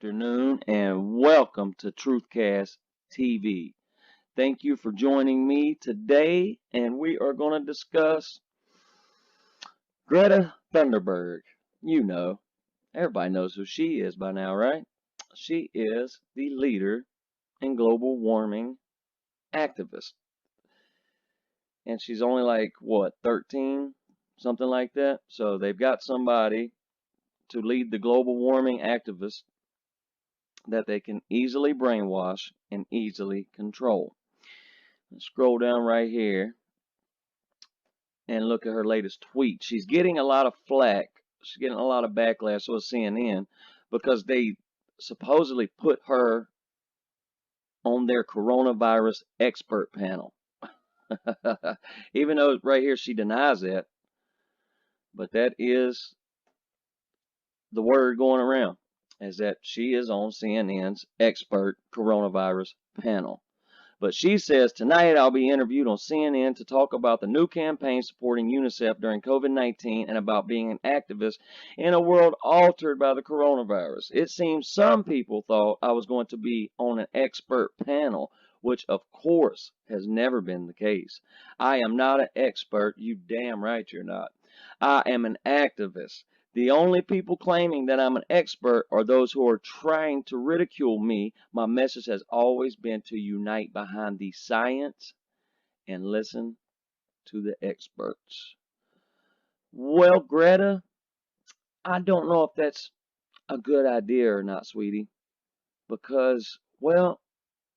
afternoon, and welcome to Truthcast TV. Thank you for joining me today, and we are going to discuss Greta Thunderberg. You know, everybody knows who she is by now, right? She is the leader in global warming activist, and she's only like, what, 13? Something like that. So they've got somebody to lead the global warming activists that they can easily brainwash and easily control. Let's scroll down right here and look at her latest tweet. She's getting a lot of flack. She's getting a lot of backlash with CNN because they supposedly put her on their coronavirus expert panel. Even though right here she denies that, but that is the word going around, is that she is on CNN's expert coronavirus panel. But she says, tonight I'll be interviewed on CNN to talk about the new campaign supporting UNICEF during COVID-19 and about being an activist in a world altered by the coronavirus. It seems some people thought I was going to be on an expert panel, which of course has never been the case. I am not an expert, you damn right you're not. I am an activist. The only people claiming that I'm an expert are those who are trying to ridicule me. My message has always been to unite behind the science and listen to the experts. Well, Greta, I don't know if that's a good idea or not, sweetie, because, well,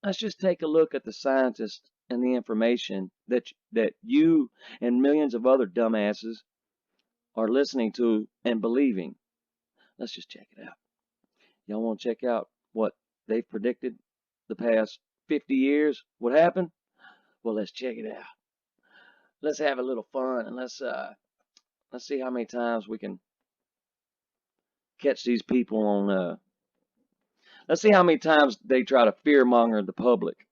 let's just take a look at the scientists and the information that you and millions of other dumbasses are listening to and believing. Let's just check it out. Y'all want to check out what they've predicted the past 50 years? What happened? Well, let's check it out. Let's have a little fun and let's see how many times we can catch these people on. Let's see how many times they try to fearmonger the public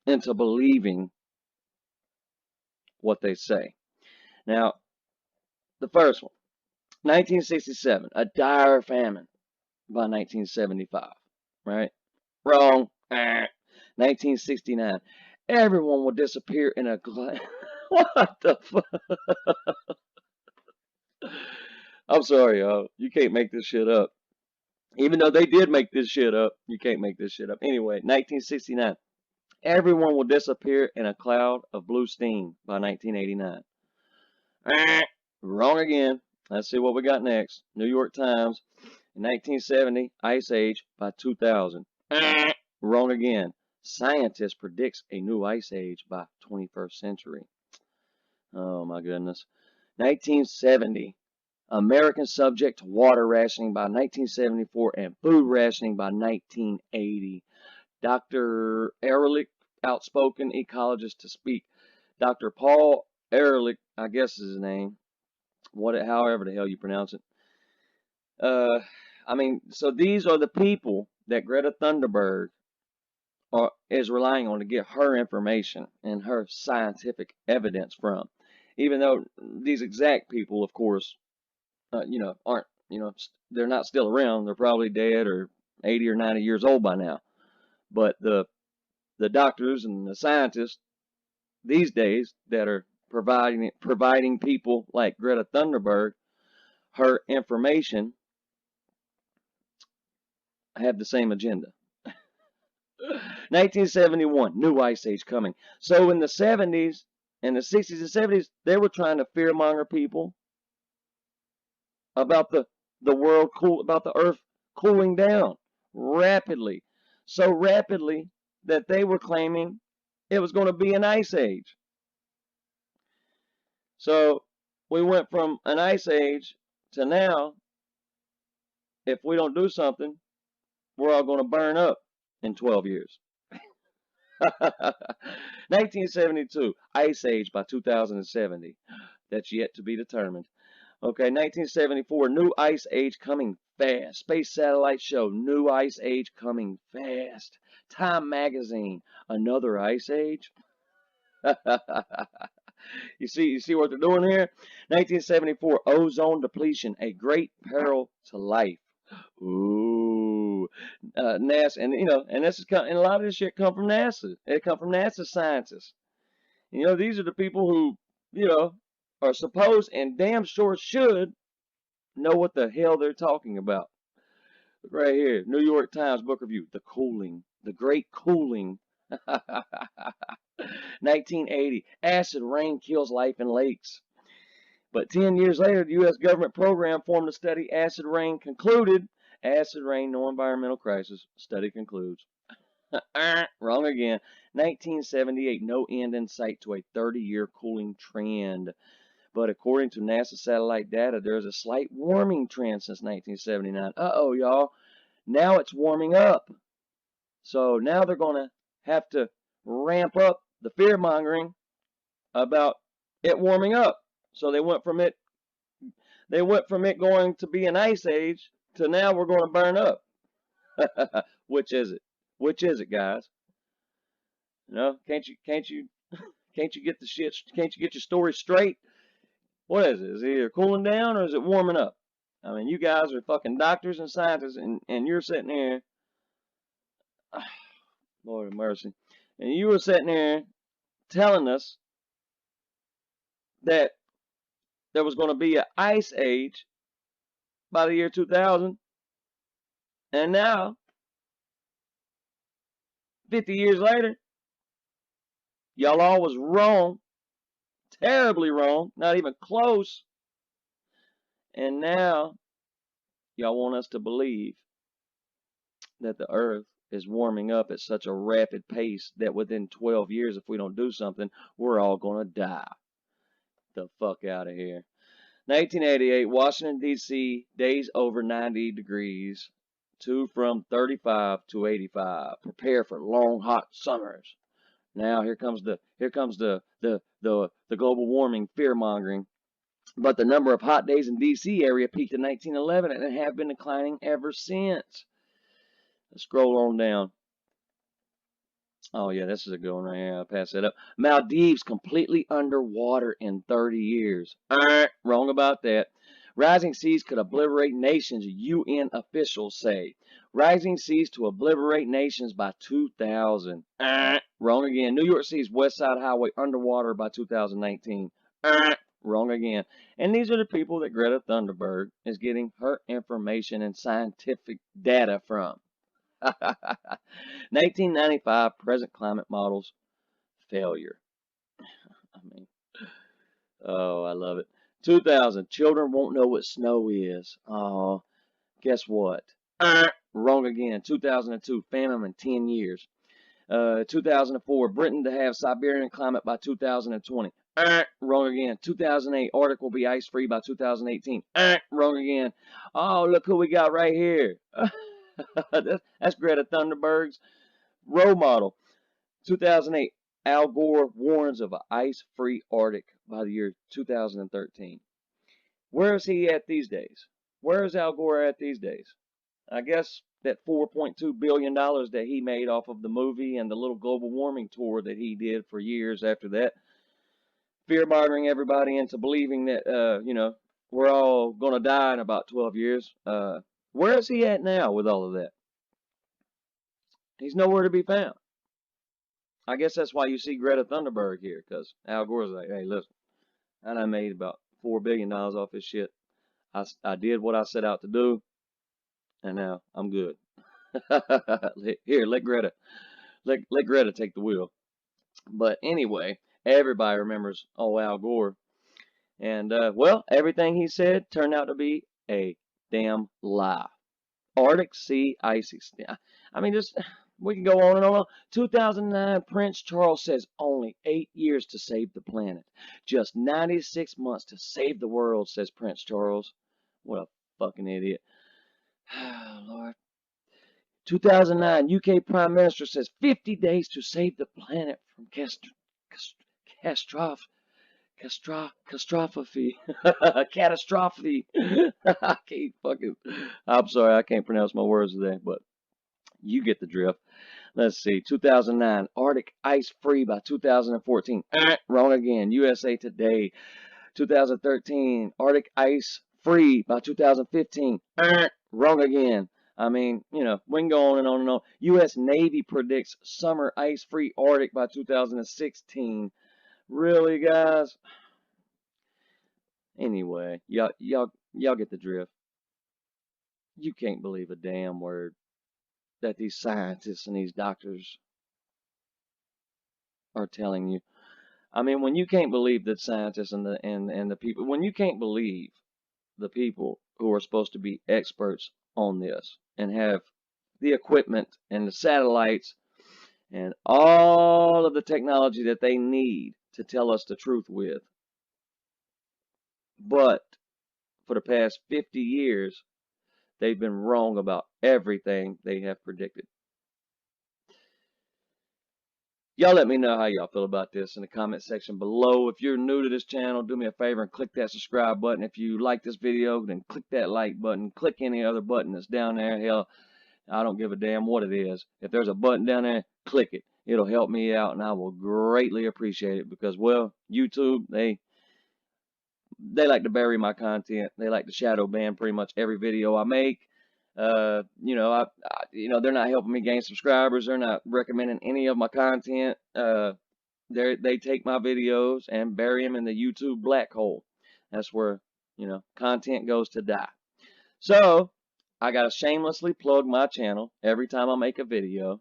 into believing what they say. Now, the first one, 1967, a dire famine by 1975, right? Wrong. 1969, everyone will disappear in a glass. What the fuck? I'm sorry, y'all. You can't make this shit up. Even though they did make this shit up, you can't make this shit up. Anyway, 1969, everyone will disappear in a cloud of blue steam by 1989. Wrong again. Let's see what we got next. New York Times, in 1970, Ice Age by 2000. Wrong again. Scientist predicts a new ice age by 21st century. Oh my goodness. 1970, American subject to water rationing by 1974 and food rationing by 1980. Dr. Ehrlich, outspoken ecologist to speak. Dr. Paul Ehrlich, I guess is his name. However the hell you pronounce it. So these are the people that Greta Thunderberg is relying on to get her information and her scientific evidence from. Even though these exact people, of course, aren't, they're not still around. They're probably dead or 80 or 90 years old by now. But the doctors and the scientists these days that are providing people like Greta Thunderberg her information have the same agenda. 1971, new ice age coming. So in the 70s and the 60s and 70s, they were trying to fearmonger people about the world about the earth cooling down rapidly. So rapidly that they were claiming it was going to be an ice age. So we went from an ice age to now, if we don't do something, we're all going to burn up in 12 years. 1972, Ice Age by 2070. That's yet to be determined. Okay, 1974, new Ice Age coming fast. Space satellites show new Ice Age coming fast. Time magazine, another Ice Age. You see what they're doing here? 1974, ozone depletion, a great peril to life. Ooh, NASA, and and and a lot of this shit come from NASA. It come from NASA scientists. These are the people who, are supposed and damn sure should know what the hell they're talking about. Right here, New York Times book review, the great cooling. 1980, acid rain kills life in lakes. But 10 years later, the U.S. government program formed to study acid rain concluded. Acid rain, no environmental crisis. Study concludes. Wrong again. 1978, no end in sight to a 30-year cooling trend. But according to NASA satellite data, there's a slight warming trend since 1979. Uh-oh, y'all. Now it's warming up. So now they're going to have to ramp up the fear-mongering about it warming up. So they went from it going to be an ice age to now we're going to burn up. Which is it? Which is it, guys? Can't you get the shit? Can't you get your story straight? What is it? Is it either cooling down or is it warming up? I mean, you guys are fucking doctors and scientists, and you're sitting there. Lord have mercy. And you were sitting there telling us that there was going to be an ice age by the year 2000, and now 50 years later, y'all all was wrong, terribly wrong, not even close, and now y'all want us to believe that the earth is warming up at such a rapid pace that within 12 years, if we don't do something, we're all going to die. The fuck out of here. 1988, Washington, D.C., days over 90 degrees, from 35 to 85. Prepare for long, hot summers. Now here comes the global warming fear mongering. But the number of hot days in D.C. area peaked in 1911 and have been declining ever since. Let's scroll on down. Oh yeah, this is a good one right here. I'll pass it up. Maldives completely underwater in 30 years. Wrong about that. Rising seas could obliterate nations, UN officials say. Rising seas to obliterate nations by 2000. Wrong again. New York City's West Side Highway underwater by 2019. Wrong again. And these are the people that Greta Thunderberg is getting her information and scientific data from. 1995 present climate models failure. I mean, oh, I love it. 2000 children won't know what snow is. Oh, guess what? Wrong again. 2002 famine in 10 years. 2004 Britain to have Siberian climate by 2020. Wrong again. 2008 Arctic will be ice free by 2018. Wrong again. Oh, look who we got right here. That's Greta Thunderberg's role model. 2008, Al Gore warns of an ice-free Arctic by the year 2013. Where is he at these days? Where is Al Gore at these days? I guess that $4.2 billion that he made off of the movie and the little global warming tour that he did for years after that, fear-mongering everybody into believing that, we're all going to die in about 12 years. Where is he at now with all of that? He's nowhere to be found. I guess that's why you see Greta Thunderberg here, because Al Gore's like, hey, listen, I done made about $4 billion off this shit. I did what I set out to do, and now I'm good. Here, let Greta take the wheel. But anyway, everybody remembers Al Gore. And, well, everything he said turned out to be a damn lie. Arctic Sea ice extent. I mean, we can go on and on. 2009, Prince Charles says only 8 years to save the planet. Just 96 months to save the world, says Prince Charles. What a fucking idiot. Lord. 2009, UK Prime Minister says 50 days to save the planet from catastrophe. Catastrophe. I can't fucking. I'm sorry, I can't pronounce my words today, but you get the drift. Let's see. 2009, Arctic ice free by 2014. Wrong again. USA Today. 2013, Arctic ice free by 2015. Wrong again. I mean, you know, we can go on and on and on. U.S. Navy predicts summer ice-free Arctic by 2016. Really, guys? Anyway, y'all get the drift. You can't believe a damn word that these scientists and these doctors are telling you. I mean, when you can't believe that scientists and the people, when you can't believe the people who are supposed to be experts on this and have the equipment and the satellites and all of the technology that they need to tell us the truth with. But for the past 50 years, they've been wrong about everything they have predicted. Y'all let me know how y'all feel about this in the comment section below. If you're new to this channel, do me a favor and click that subscribe button. If you like this video, then click that like button. Click any other button that's down there. Hell, I don't give a damn what it is. If there's a button down there, click it. It'll help me out, and I will greatly appreciate it because, well, YouTube, they like to bury my content. They like to shadow ban pretty much every video I make. You know, they're not helping me gain subscribers. They're not recommending any of my content. They take my videos and bury them in the YouTube black hole. That's where, you know, content goes to die. So I gotta shamelessly plug my channel every time I make a video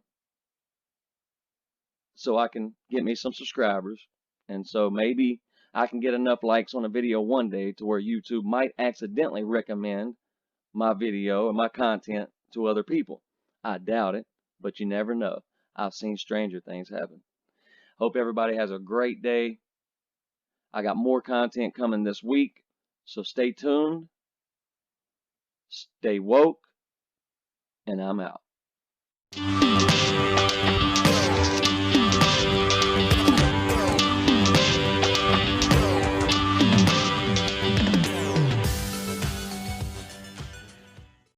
so I can get me some subscribers. And so maybe I can get enough likes on a video one day to where YouTube might accidentally recommend my video and my content to other people. I doubt it, but you never know. I've seen stranger things happen. Hope everybody has a great day. I got more content coming this week, so stay tuned, stay woke, and I'm out.